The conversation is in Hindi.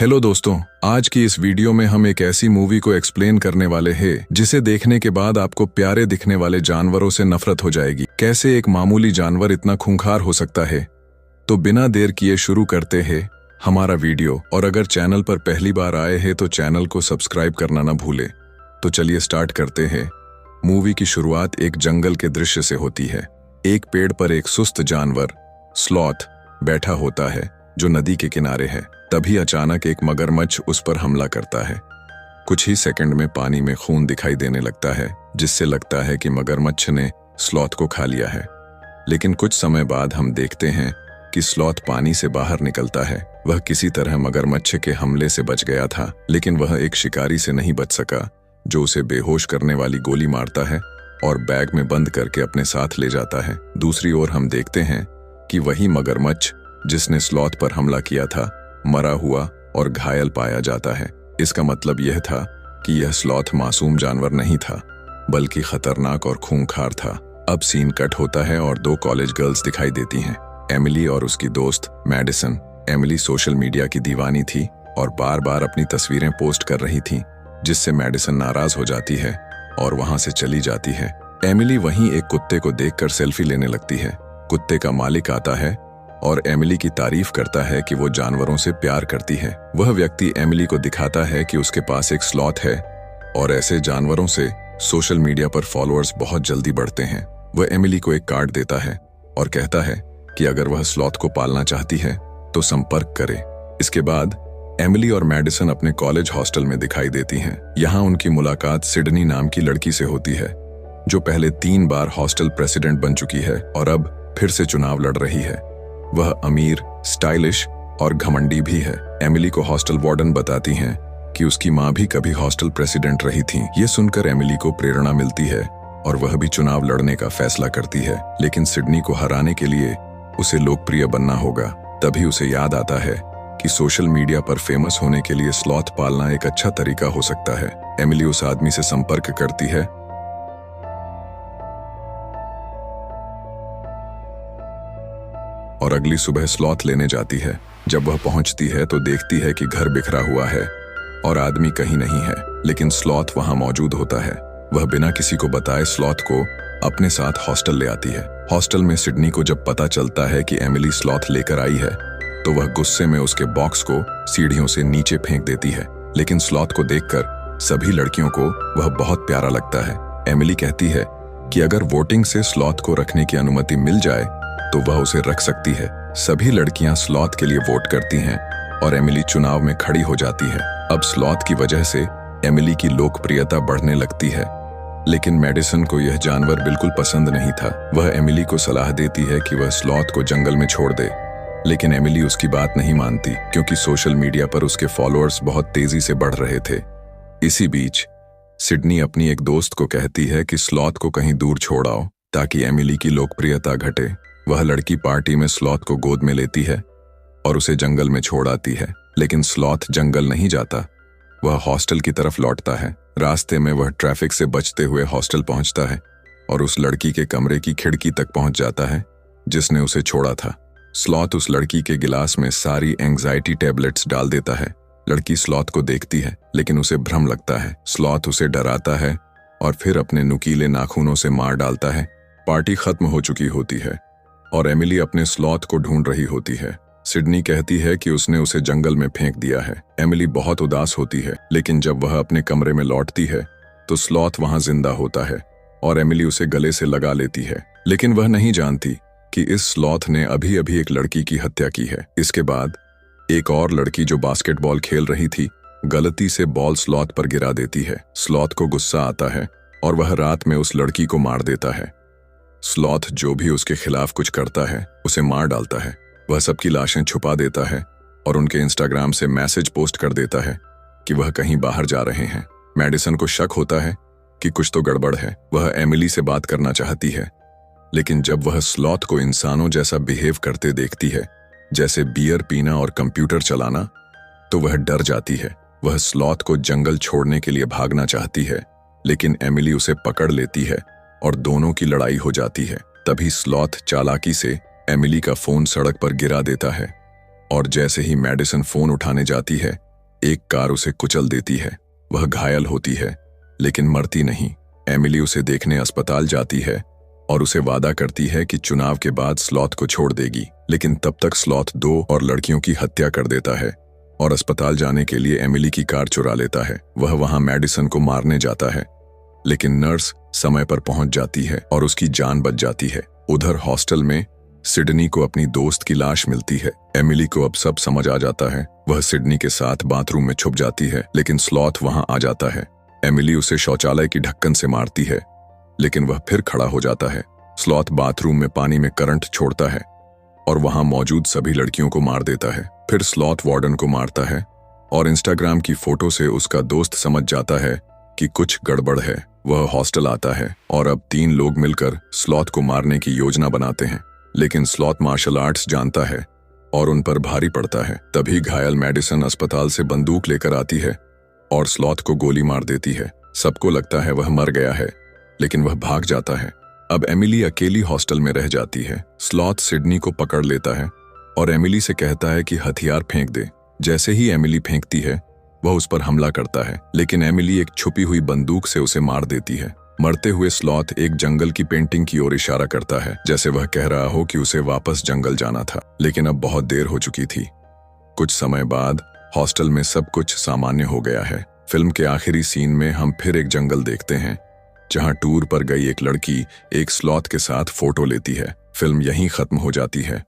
हेलो दोस्तों, आज की इस वीडियो में हम एक ऐसी मूवी को एक्सप्लेन करने वाले हैं जिसे देखने के बाद आपको प्यारे दिखने वाले जानवरों से नफरत हो जाएगी। कैसे एक मामूली जानवर इतना खूंखार हो सकता है। तो बिना देर किए शुरू करते हैं हमारा वीडियो। और अगर चैनल पर पहली बार आए हैं तो चैनल को सब्सक्राइब करना ना भूले। तो चलिए स्टार्ट करते हैं। मूवी की शुरुआत एक जंगल के दृश्य से होती है। एक पेड़ पर एक सुस्त जानवर स्लॉथ बैठा होता है जो नदी के किनारे है। तभी अचानक एक मगरमच्छ उस पर हमला करता है। कुछ ही सेकंड में पानी में खून दिखाई देने लगता है, जिससे लगता है कि मगरमच्छ ने स्लॉथ को खा लिया है। लेकिन कुछ समय बाद हम देखते हैं कि स्लॉथ पानी से बाहर निकलता है। वह किसी तरह मगरमच्छ के हमले से बच गया था, लेकिन वह एक शिकारी से नहीं बच सका जो उसे बेहोश करने वाली गोली मारता है और बैग में बंद करके अपने साथ ले जाता है। दूसरी ओर हम देखते हैं कि वही मगरमच्छ जिसने स्लॉथ पर हमला किया था मरा हुआ और घायल पाया जाता है। इसका मतलब यह था कि यह स्लॉथ मासूम जानवर नहीं था, बल्कि खतरनाक और खूंखार था। अब सीन कट होता है और दो कॉलेज गर्ल्स दिखाई देती हैं, एमिली और उसकी दोस्त मैडिसन। एमिली सोशल मीडिया की दीवानी थी और बार बार अपनी तस्वीरें पोस्ट कर रही थी, जिससे मैडिसन नाराज हो जाती है और वहां से चली जाती है। एमिली वहीं एक कुत्ते को देखकर सेल्फी लेने लगती है। कुत्ते का मालिक आता है और एमिली की तारीफ करता है कि वो जानवरों से प्यार करती है। वह व्यक्ति एमिली को दिखाता है कि उसके पास एक स्लॉथ है और ऐसे जानवरों से सोशल मीडिया पर फॉलोअर्स बहुत जल्दी बढ़ते हैं। वह एमिली को एक कार्ड देता है और कहता है कि अगर वह स्लॉथ को पालना चाहती है तो संपर्क करे। इसके बाद एमिली और मैडिसन अपने कॉलेज हॉस्टल में दिखाई देती हैं। यहाँ उनकी मुलाकात सिडनी नाम की लड़की से होती है, जो पहले 3 बार हॉस्टल प्रेसिडेंट बन चुकी है और अब फिर से चुनाव लड़ रही है। वह अमीर, स्टाइलिश और घमंडी भी है। एमिली को हॉस्टल वार्डन बताती हैं कि उसकी माँ भी कभी हॉस्टल प्रेसिडेंट रही थी। ये सुनकर एमिली को प्रेरणा मिलती है और वह भी चुनाव लड़ने का फैसला करती है, लेकिन सिडनी को हराने के लिए उसे लोकप्रिय बनना होगा। तभी उसे याद आता है कि सोशल मीडिया पर फेमस होने के लिए स्लॉथ पालना एक अच्छा तरीका हो सकता है। एमिली उस आदमी से संपर्क करती है और अगली सुबह स्लॉथ लेने जाती है। जब वह पहुंचती है तो देखती है कि घर बिखरा हुआ है और आदमी कहीं नहीं है, लेकिन स्लॉथ वहां मौजूद होता है। वह बिना किसी को बताए स्लॉथ को अपने साथ हॉस्टल ले आती है। हॉस्टल में सिडनी को जब पता चलता है कि एमिली स्लॉथ लेकर आई है तो वह गुस्से में उसके बॉक्स को सीढ़ियों से नीचे फेंक देती है। लेकिन स्लॉथ को देखकर सभी लड़कियों को वह बहुत प्यारा लगता है। एमिली कहती है कि अगर वोटिंग से स्लॉथ को रखने की अनुमति मिल जाए तो वह उसे रख सकती है। सभी लड़कियां स्लॉथ के लिए वोट करती हैं और एमिली चुनाव में खड़ी हो जाती है। अब स्लॉथ की वजह से एमिली की लोकप्रियता बढ़ने लगती है, लेकिन मैडिसन को यह जानवर बिल्कुल पसंद नहीं था। वह एमिली को सलाह देती है कि वह स्लॉथ को जंगल में छोड़ दे, लेकिन एमिली उसकी बात नहीं मानती क्योंकि सोशल मीडिया पर उसके फॉलोअर्स बहुत तेजी से बढ़ रहे थे। इसी बीच सिडनी अपनी एक दोस्त को कहती है कि स्लॉथ को कहीं दूर छोड़ आओ ताकि एमिली की लोकप्रियता घटे। वह लड़की पार्टी में स्लॉथ को गोद में लेती है और उसे जंगल में छोड़ आती है, लेकिन स्लॉथ जंगल नहीं जाता। वह हॉस्टल की तरफ लौटता है। रास्ते में वह ट्रैफिक से बचते हुए हॉस्टल पहुंचता है और उस लड़की के कमरे की खिड़की तक पहुंच जाता है जिसने उसे छोड़ा था। स्लॉथ उस लड़की के गिलास में सारी एंग्जाइटी टैबलेट्स डाल देता है। लड़की स्लॉथ को देखती है, लेकिन उसे भ्रम लगता है। स्लॉथ उसे डराता है और फिर अपने नुकीले नाखूनों से मार डालता है। पार्टी खत्म हो चुकी होती है और एमिली अपने स्लॉथ को ढूंढ रही होती है। सिडनी कहती है कि उसने उसे जंगल में फेंक दिया है। एमिली बहुत उदास होती है, लेकिन जब वह अपने कमरे में लौटती है तो स्लॉथ वहां जिंदा होता है और एमिली उसे गले से लगा लेती है। लेकिन वह नहीं जानती कि इस स्लॉथ ने अभी अभी एक लड़की की हत्या की है। इसके बाद एक और लड़की जो बास्केटबॉल खेल रही थी गलती से बॉल स्लॉथ पर गिरा देती है। स्लॉथ को गुस्सा आता है और वह रात में उस लड़की को मार देता है। स्लॉथ जो भी उसके खिलाफ कुछ करता है उसे मार डालता है। वह सबकी लाशें छुपा देता है और उनके इंस्टाग्राम से मैसेज पोस्ट कर देता है कि वह कहीं बाहर जा रहे हैं। मैडिसन को शक होता है कि कुछ तो गड़बड़ है। वह एमिली से बात करना चाहती है, लेकिन जब वह स्लॉथ को इंसानों जैसा बिहेव करते देखती है, जैसे बियर पीना और कंप्यूटर चलाना, तो वह डर जाती है। वह स्लॉथ को जंगल छोड़ने के लिए भागना चाहती है, लेकिन एमिली उसे पकड़ लेती है और दोनों की लड़ाई हो जाती है। तभी स्लॉथ चालाकी से एमिली का फोन सड़क पर गिरा देता है और जैसे ही मैडिसन फोन उठाने जाती है एक कार उसे कुचल देती है। वह घायल होती है लेकिन मरती नहीं। एमिली उसे देखने अस्पताल जाती है और उसे वादा करती है कि चुनाव के बाद स्लॉथ को छोड़ देगी, लेकिन तब तक स्लॉथ 2 और लड़कियों की हत्या कर देता है और अस्पताल जाने के लिए एमिली की कार चुरा लेता है। वह वहां मैडिसन को मारने जाता है, लेकिन नर्स समय पर पहुंच जाती है और उसकी जान बच जाती है। उधर हॉस्टल में सिडनी को अपनी दोस्त की लाश मिलती है। एमिली को अब सब समझ आ जाता है। वह सिडनी के साथ बाथरूम में छुप जाती है, लेकिन स्लॉथ वहां आ जाता है। एमिली उसे शौचालय की ढक्कन से मारती है, लेकिन वह फिर खड़ा हो जाता है। स्लॉथ बाथरूम में पानी में करंट छोड़ता है और वहां मौजूद सभी लड़कियों को मार देता है। फिर स्लॉथ वार्डन को मारता है और इंस्टाग्राम की फोटो से उसका दोस्त समझ जाता है कि कुछ गड़बड़ है। वह हॉस्टल आता है और अब 3 लोग मिलकर स्लॉथ को मारने की योजना बनाते हैं, लेकिन स्लॉथ मार्शल आर्ट्स जानता है और उन पर भारी पड़ता है। तभी घायल मैडिसन अस्पताल से बंदूक लेकर आती है और स्लॉथ को गोली मार देती है। सबको लगता है वह मर गया है, लेकिन वह भाग जाता है। अब एमिली अकेली हॉस्टल में रह जाती है। स्लॉथ सिडनी को पकड़ लेता है और एमिली से कहता है कि हथियार फेंक दे। जैसे ही एमिली फेंकती है, वह उस पर हमला करता है, लेकिन एमिली एक छुपी हुई बंदूक से उसे मार देती है। मरते हुए स्लॉथ एक जंगल की पेंटिंग की ओर इशारा करता है, जैसे वह कह रहा हो कि उसे वापस जंगल जाना था, लेकिन अब बहुत देर हो चुकी थी। कुछ समय बाद हॉस्टल में सब कुछ सामान्य हो गया है। फिल्म के आखिरी सीन में हम फिर एक जंगल देखते हैं, जहां टूर पर गई एक लड़की एक स्लॉथ के साथ फोटो लेती है। फिल्म यहीं खत्म हो जाती है।